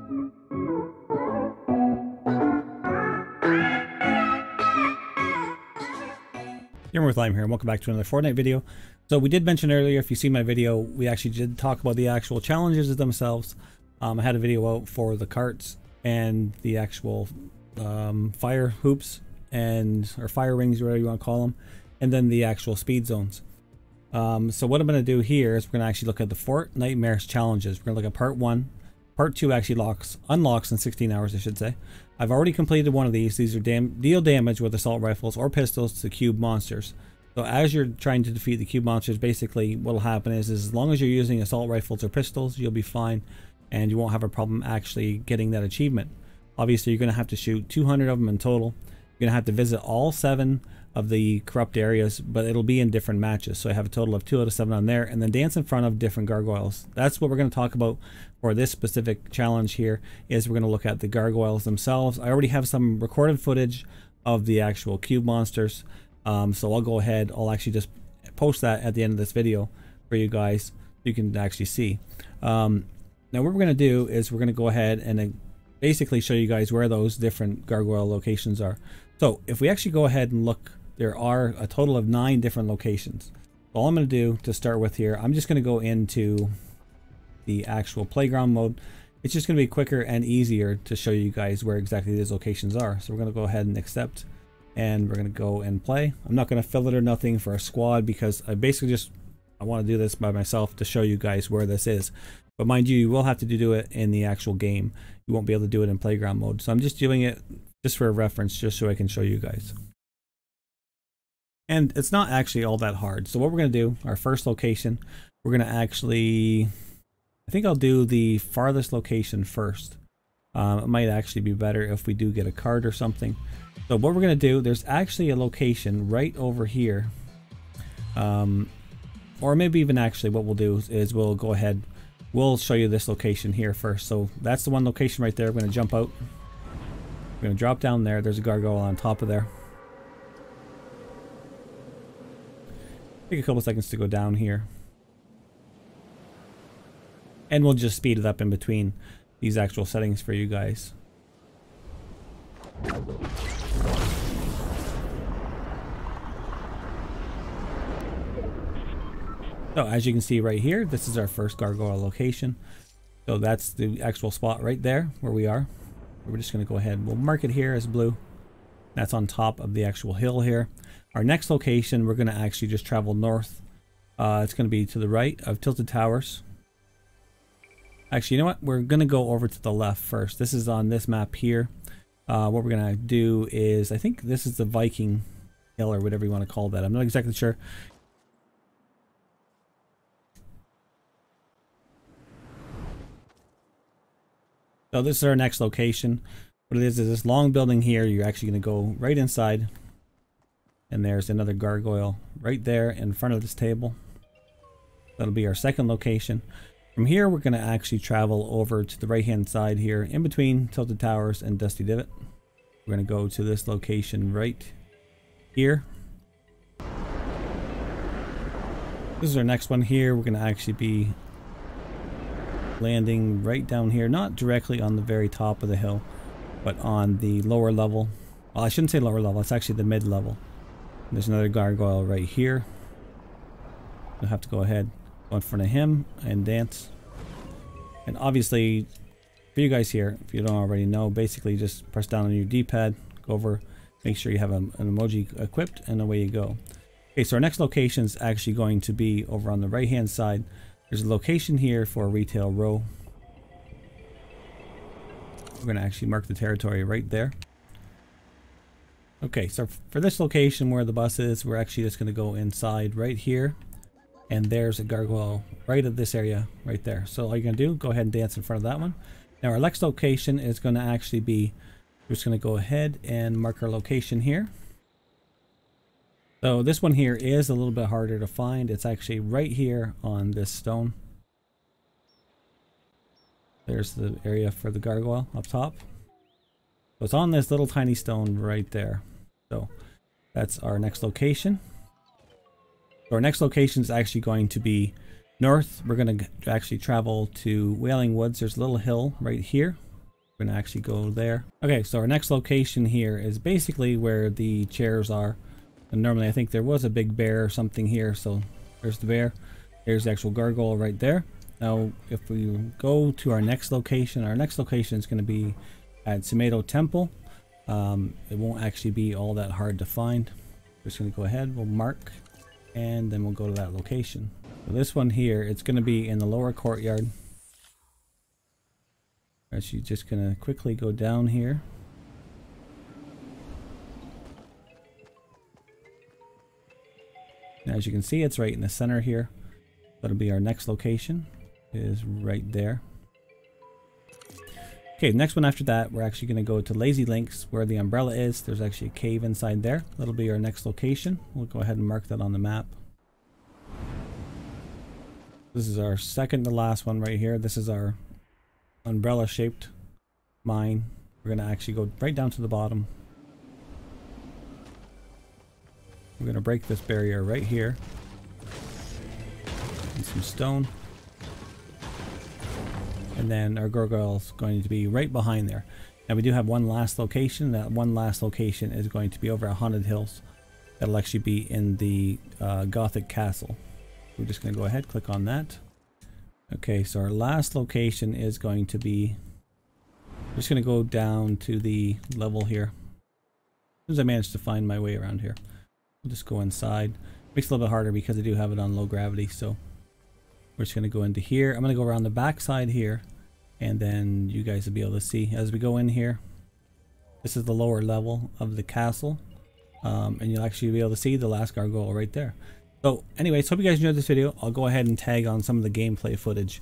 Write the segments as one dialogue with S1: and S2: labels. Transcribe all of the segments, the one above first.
S1: With Lyme here, and welcome back to another Fortnite video. So we did mention earlier, if you see my video, we actually did talk about the actual challenges themselves. I had a video out for the carts and the actual fire hoops or fire rings, whatever you want to call them, and then the actual speed zones. So what I'm going to do here is we're going to actually look at the Fortnitemares challenges. We're going to look at part 1. Part 2 actually unlocks in 16 hours, I should say. I've already completed one of these. These are deal damage with assault rifles or pistols to cube monsters. So as you're trying to defeat the cube monsters, basically what will happen is as long as you're using assault rifles or pistols, you'll be fine and you won't have a problem actually getting that achievement. Obviously, you're going to have to shoot 200 of them in total. You're going to have to visit all 7 of the corrupt areas, but it'll be in different matches. So I have a total of 2 out of 7 on there, and then dance in front of different gargoyles. That's what we're going to talk about for this specific challenge here, is we're going to look at the gargoyles themselves. I already have some recorded footage of the actual cube monsters. So I'll go ahead, I'll actually just post that at the end of this video for you guys. You can actually see. Now what we're going to do is we're going to go ahead and basically show you guys where those different gargoyle locations are. So if we actually go ahead and look, there are a total of 9 different locations. All I'm going to do to start with here, I'm just going to go into the actual playground mode. It's just going to be quicker and easier to show you guys where exactly these locations are. So we're going to go ahead and accept, and we're going to go and play. I'm not going to fill it or nothing for a squad because I basically I want to do this by myself to show you guys where this is. But mind you, you will have to do it in the actual game. You won't be able to do it in playground mode. So I'm just doing it just for a reference, just so I can show you guys. And it's not actually all that hard. So what we're going to do, our first location, we're going to actually, I think I'll do the farthest location first. It might actually be better if we do get a card or something. So what we're going to do, there's actually a location right over here. Or maybe even actually what we'll do is we'll go ahead, we'll show you this location here first. So that's the one location right there. We're going to jump out. We're going to drop down there. There's a gargoyle on top of there. Take a couple seconds to go down here. And we'll just speed it up in between these actual settings for you guys. So as you can see right here, this is our first gargoyle location. So that's the actual spot right there where we are. We're just going to go ahead, we'll mark it here as blue. That's on top of the actual hill here. Our next location, we're going to actually just travel north. It's going to be to the right of Tilted Towers. Actually, you know what? We're going to go over to the left first. This is on this map here. What we're going to do is, I think this is the Viking Hill or whatever you want to call that. I'm not exactly sure. So this is our next location. What it is this long building here. You're actually going to go right inside. And there's another gargoyle right there in front of this table. That'll be our second location. From here, we're going to actually travel over to the right-hand side here, in between Tilted Towers and Dusty Divot. We're going to go to this location right here. This is our next one here. We're going to actually be landing right down here, not directly on the very top of the hill, but on the lower level. Well, I shouldn't say lower level, it's actually the mid-level. There's another gargoyle right here. You'll have to go ahead, go in front of him and dance. And obviously, for you guys here, if you don't already know, basically just press down on your D-pad, go over, make sure you have an emoji equipped, and away you go. Okay, so our next location is actually going to be over on the right-hand side. There's a location here for a retail row. We're going to actually mark the territory right there. Okay, so for this location where the bus is, we're actually just going to go inside right here. And there's a gargoyle right at this area right there. So all you're going to do, go ahead and dance in front of that one. Now our next location is going to actually be, we're just going to go ahead and mark our location here. So this one here is a little bit harder to find. It's actually right here on this stone. There's the area for the gargoyle up top. So it's on this little tiny stone right there. So that's our next location. So our next location is actually going to be north. We're going to actually travel to Wailing Woods. There's a little hill right here. We're gonna actually go there. Okay, so our next location here is basically where the chairs are. And normally I think there was a big bear or something here, so there's the bear. There's the actual gargoyle right there. Now if we go to our next location is going to be at Tomato Temple. It won't actually be all that hard to find. We're just going to go ahead, we'll mark, and then we'll go to that location. So this one here, it's going to be in the lower courtyard. Actually just going to quickly go down here. Now, as you can see, it's right in the center here. That'll be our next location, is right there. Okay, next one after that, we're actually going to go to Lazy Links, where the umbrella is. There's actually a cave inside there. That'll be our next location. We'll go ahead and mark that on the map. This is our second to last one right here. This is our umbrella shaped mine. We're going to actually go right down to the bottom. We're going to break this barrier right here. And some stone. And then our gargoyle is going to be right behind there. Now we do have one last location. That one last location is going to be over at Haunted Hills. That'll actually be in the Gothic Castle. We're just going to go ahead, click on that. Okay, so our last location is going to be... I'm just going to go down to the level here. As soon as I manage to find my way around here. We'll just go inside. Makes it a little bit harder because I do have it on low gravity, so... We're just going to go into here. I'm going to go around the back side here, and then you guys will be able to see as we go in here. This is the lower level of the castle, and you'll actually be able to see the last gargoyle right there. So anyways, hope you guys enjoyed this video. I'll go ahead and tag on some of the gameplay footage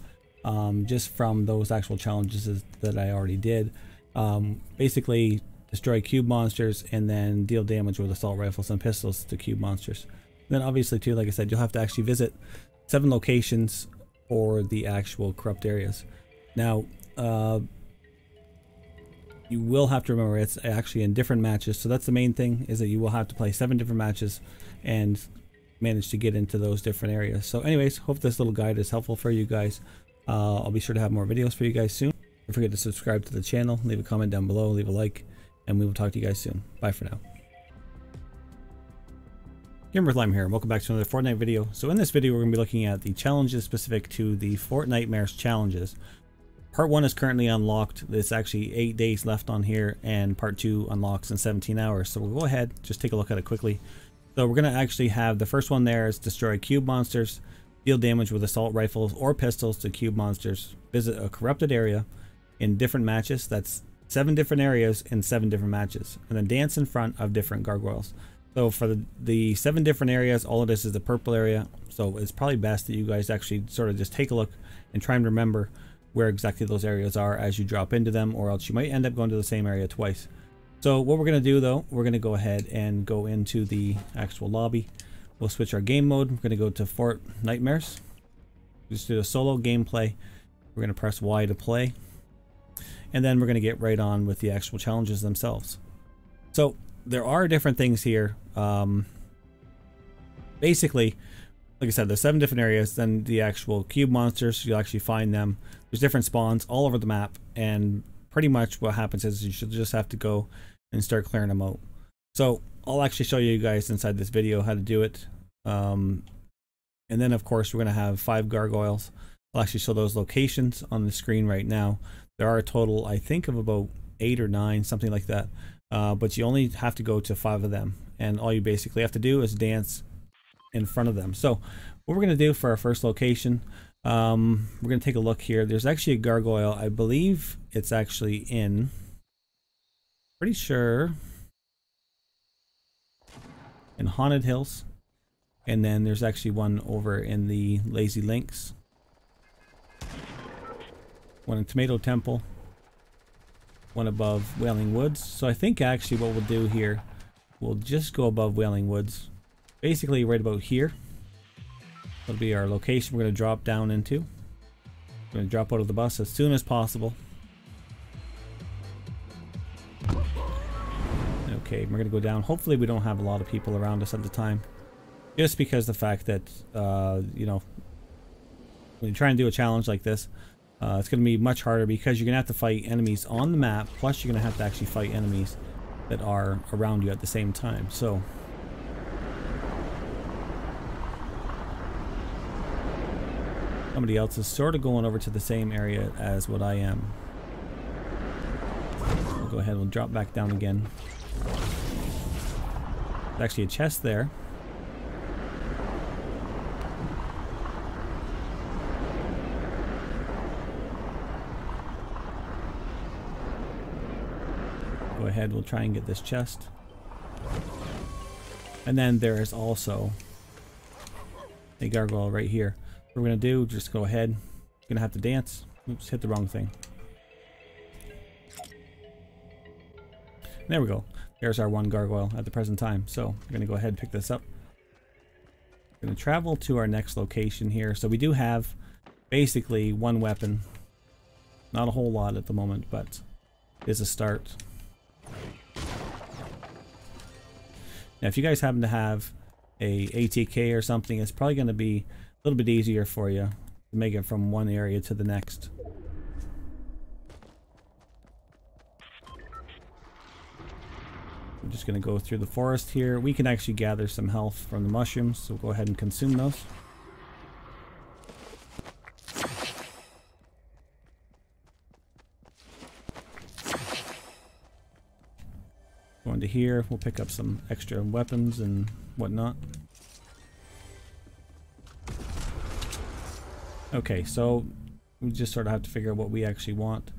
S1: just from those actual challenges that I already did. Basically destroy cube monsters and then deal damage with assault rifles and pistols to cube monsters. And then obviously too, like I said, you'll have to actually visit 7 locations for the actual corrupt areas. Now, you will have to remember it's actually in different matches. So that's the main thing, is that you will have to play 7 different matches and manage to get into those different areas. So anyways, hope this little guide is helpful for you guys. I'll be sure to have more videos for you guys soon. Don't forget to subscribe to the channel, leave a comment down below, leave a like, and we will talk to you guys soon. Bye for now. Lyme here, and welcome back to another Fortnite video. So in this video, we're going to be looking at the challenges specific to the Fortnitemares challenges. Part 1 is currently unlocked. There's actually 8 days left on here, and Part 2 unlocks in 17 hours. So we'll go ahead, just take a look at it quickly. So we're going to actually have the first one there is destroy cube monsters, deal damage with assault rifles or pistols to cube monsters, visit a corrupted area in different matches. That's 7 different areas in 7 different matches, and then dance in front of different gargoyles. So for the 7 different areas, all of this is the purple area. So it's probably best that you guys actually sort of just take a look and try and remember where exactly those areas are as you drop into them, or else you might end up going to the same area twice. So what we're going to do though, we're going to go ahead and go into the actual lobby. We'll switch our game mode. We're going to go to Fortnitemares. Just do a solo gameplay. We're going to press Y to play. And then we're going to get right on with the actual challenges themselves. So there are different things here. Basically, like I said, there's 7 different areas. Then the actual cube monsters, you'll actually find them. There's different spawns all over the map, and pretty much what happens is you should just have to go and start clearing them out. So I'll actually show you guys inside this video how to do it. And then of course we're going to have 5 gargoyles. I'll actually show those locations on the screen right now. There are a total, I think, of about 8 or 9, something like that. But you only have to go to 5 of them, and all you basically have to do is dance in front of them. So what we're going to do for our first location, we're going to take a look here. There's actually a gargoyle. I believe it's actually in, pretty sure, in Haunted Hills, and then there's actually one over in the Lazy Links, one in Tomato Temple, one above Wailing Woods. So I think actually what we'll do here, we'll just go above Wailing Woods, basically right about here. That'll be our location we're going to drop down into. We're going to drop out of the bus as soon as possible. Okay, we're going to go down. Hopefully we don't have a lot of people around us at the time, just because the fact that you know, when you try and do a challenge like this, It's going to be much harder because you're going to have to fight enemies on the map, plus you're going to have to actually fight enemies that are around you at the same time. So somebody else is sort of going over to the same area as what I am. We'll go ahead and we'll drop back down again. There's actually a chest there. Go ahead, we'll try and get this chest. And then there is also a gargoyle right here. What we're gonna do, just go ahead. Gonna have to dance. Oops, hit the wrong thing. There we go. There's our one gargoyle at the present time. So we're gonna go ahead and pick this up. We're gonna travel to our next location here. So we do have basically one weapon. Not a whole lot at the moment, but it's a start. Now if you guys happen to have a ATK or something, it's probably going to be a little bit easier for you to make it from one area to the next. I'm just going to go through the forest here. We can actually gather some health from the mushrooms, so we'll go ahead and consume those. Going to here, we'll pick up some extra weapons and whatnot. Okay, so we just sort of have to figure out what we actually want.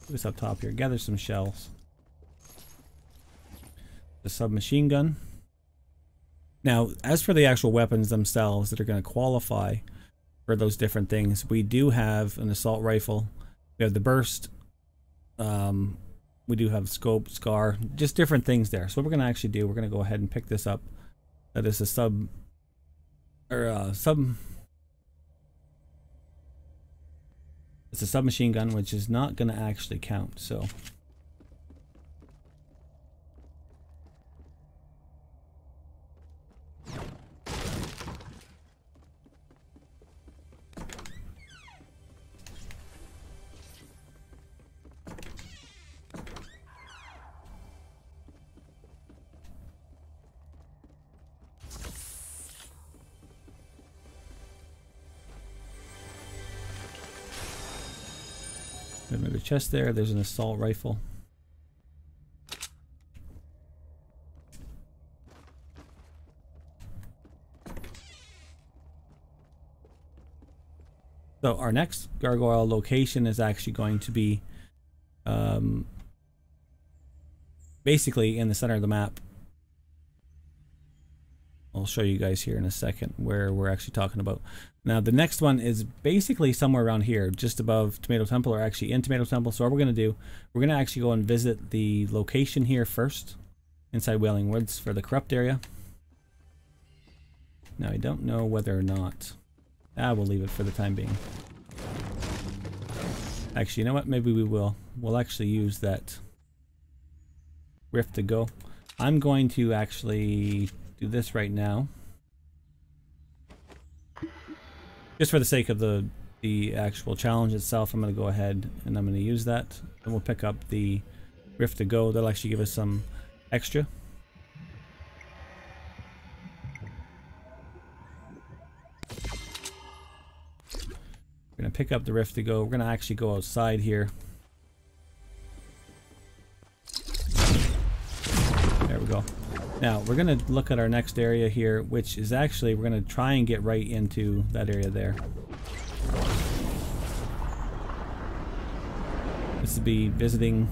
S1: This up top here, gather some shells. The submachine gun. Now, as for the actual weapons themselves that are going to qualify for those different things, we do have an assault rifle. We have the burst. We do have scope, scar, just different things there. So what we're going to actually do, we're going to go ahead and pick this up. That is a it's a submachine gun, which is not going to actually count. So another chest there. There's an assault rifle. So our next gargoyle location is actually going to be basically in the center of the map. I'll show you guys here in a second where we're actually talking about. Now the next one is basically somewhere around here, just above Tomato Temple, or actually in Tomato Temple. So what we're going to do, we're going to actually go and visit the location here first, inside Wailing Woods, for the corrupt area. Now I don't know whether or not, we'll leave it for the time being. Actually, you know what, maybe we will. We'll actually use that rift to go. I'm going to actually do this right now, just for the sake of the actual challenge itself. I'm going to go ahead and I'm going to use that, and we'll pick up the rift to go. That'll actually give us some extra. We're going to pick up the rift to go. We're going to actually go outside here. There we go. Now we're going to look at our next area here, which is actually, we're going to try and get right into that area there. This will be visiting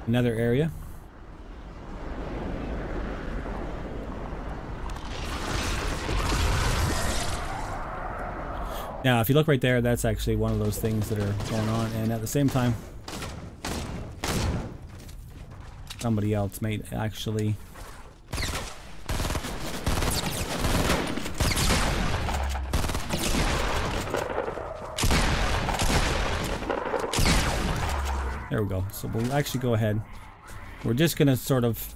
S1: another area. Now if you look right there, that's actually one of those things that are going on, and at the same time somebody else may actually There we go. So we'll actually go ahead. We're just going to sort of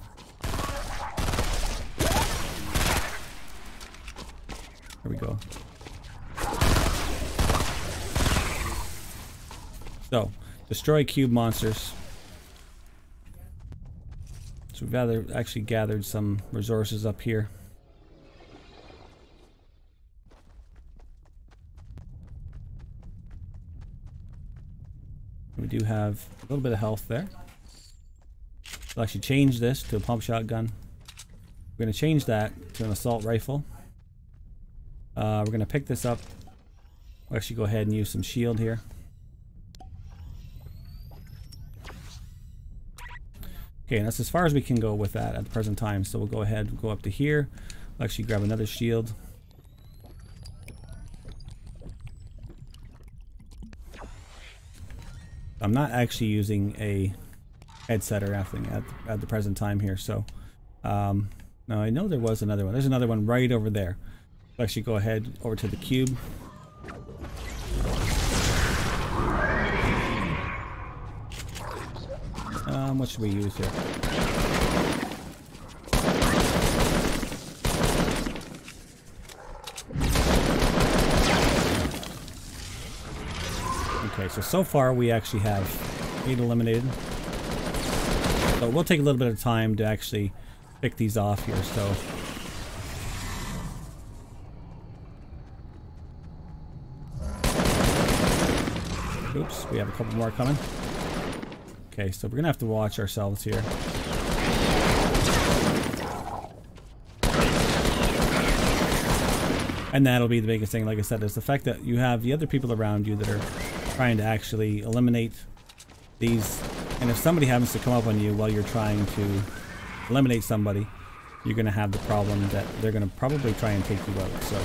S1: So, destroy cube monsters. So we've actually gathered some resources up here. We do have a little bit of health there. We'll actually change this to a pump shotgun. We're going to change that to an assault rifle. We're going to pick this up. We'll actually go ahead and use some shield here. Okay, and that's as far as we can go with that at the present time. So we'll go ahead and go up to here. We'll actually grab another shield. I'm not actually using a headset or anything at the present time here. So now I know there was another one. There's another one right over there. We'll actually go ahead over to the cube. What should we use here? Okay, so far we actually have 8 eliminated. So we'll take a little bit of time to actually pick these off here. So oops, we have a couple more coming. Okay, so we're gonna have to watch ourselves here. And that'll be the biggest thing, like I said, is the fact that you have the other people around you that are trying to actually eliminate these. And if somebody happens to come up on you while you're trying to eliminate somebody, you're gonna have the problem that they're gonna probably try and take you out. So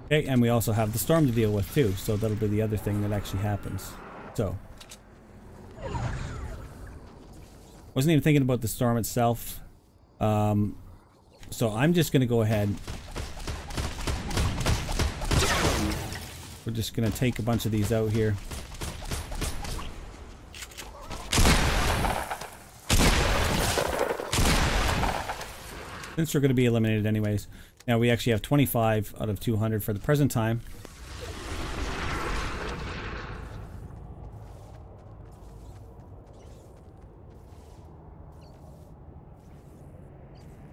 S1: okay, and we also have the storm to deal with too, so that'll be the other thing that actually happens. So wasn't even thinking about the storm itself. So I'm just gonna go ahead. We're just gonna take a bunch of these out here. Since we're gonna be eliminated anyways. Now we actually have 25 out of 200 for the present time.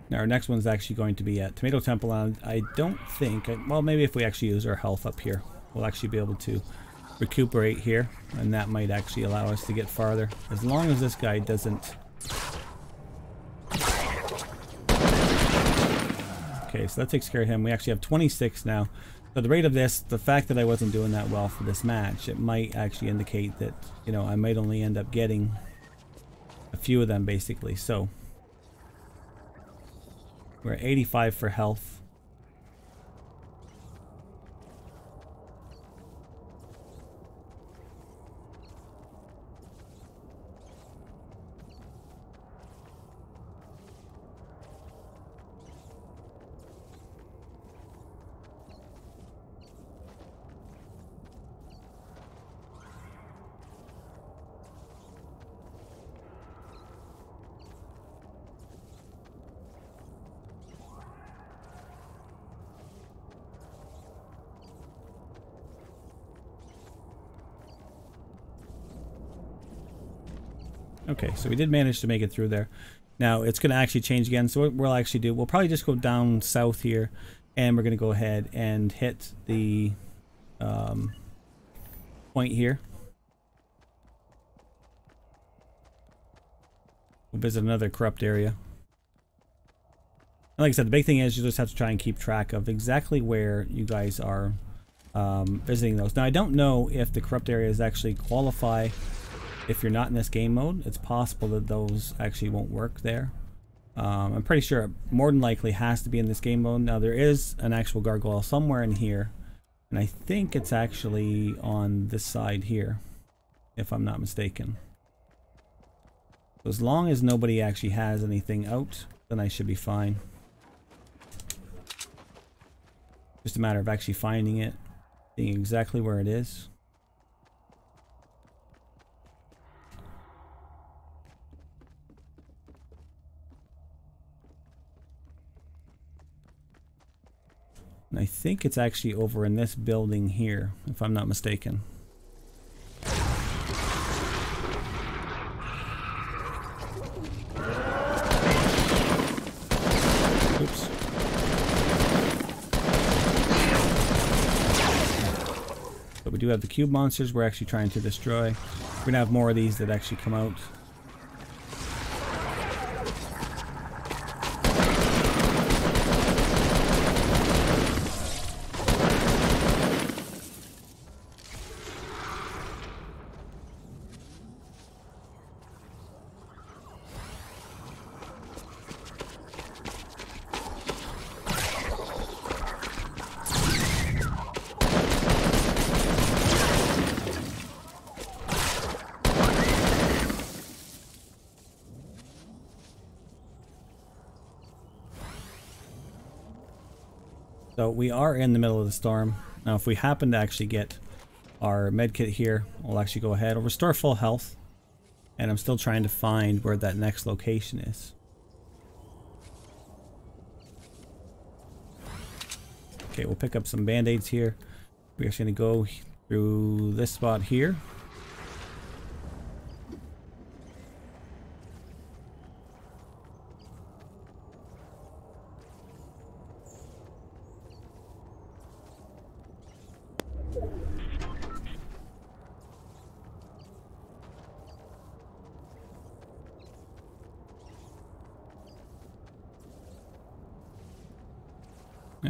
S1: Now our next one's actually going to be at Tomato Temple, and I don't think, well, maybe if we actually use our health up here, we'll actually be able to recuperate here, and that might actually allow us to get farther, as long as this guy doesn't. Okay, so that takes care of him. We actually have 26 now. So the rate of this, the fact that I wasn't doing that well for this match, it might actually indicate that, you know, I might only end up getting a few of them basically. So we're at 85 for health. Okay, so we did manage to make it through there. Now it's going to actually change again. So what we'll actually do, we'll probably just go down south here, and we're going to go ahead and hit the point here. We'll visit another corrupt area. And like I said, the big thing is you just have to try and keep track of exactly where you guys are visiting those. Now I don't know if the corrupt areas actually qualify. If you're not in this game mode, it's possible that those actually won't work there. I'm pretty sure it more than likely has to be in this game mode. Now there is an actual gargoyle somewhere in here, and I think it's actually on this side here, if I'm not mistaken. So as long as nobody actually has anything out, then I should be fine. Just a matter of actually finding it, seeing exactly where it is. And I think it's actually over in this building here, if I'm not mistaken. Oops. But we do have the cube monsters we're actually trying to destroy. We're gonna have more of these that actually come out. So we are in the middle of the storm. Now if we happen to actually get our medkit here, we'll actually go ahead. I'll restore full health. And I'm still trying to find where that next location is. Okay, we'll pick up some band-aids here. We're actually going to go through this spot here.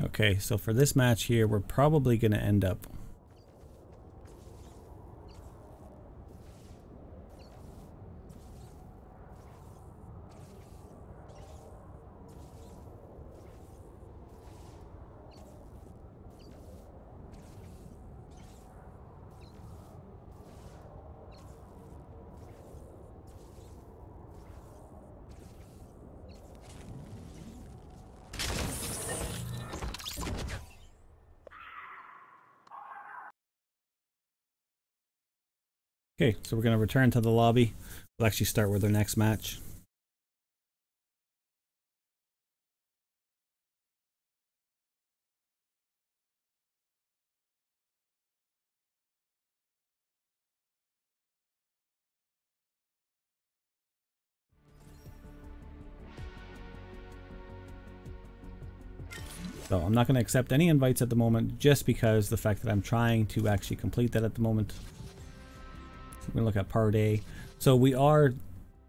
S1: Okay, so for this match here, we're probably going to end up Okay, so we're going to return to the lobby. We'll actually start with our next match. So I'm not going to accept any invites at the moment, just because the fact that I'm trying to actually complete that at the moment. We're going to look at part A. So we are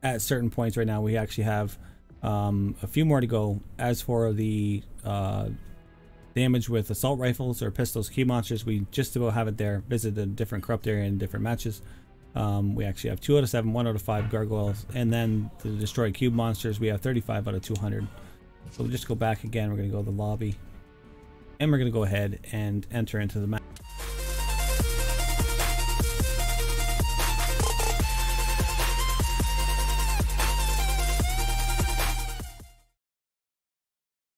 S1: at certain points right now. We actually have a few more to go. As for the damage with assault rifles or pistols, key monsters, we just about have it there. Visit a different corrupt area in different matches. We actually have 2 out of 7, 1 out of 5 gargoyles. And then the destroy cube monsters, we have 35 out of 200. So we'll just go back again. We're going to go to the lobby. And we're going to go ahead and enter into the match.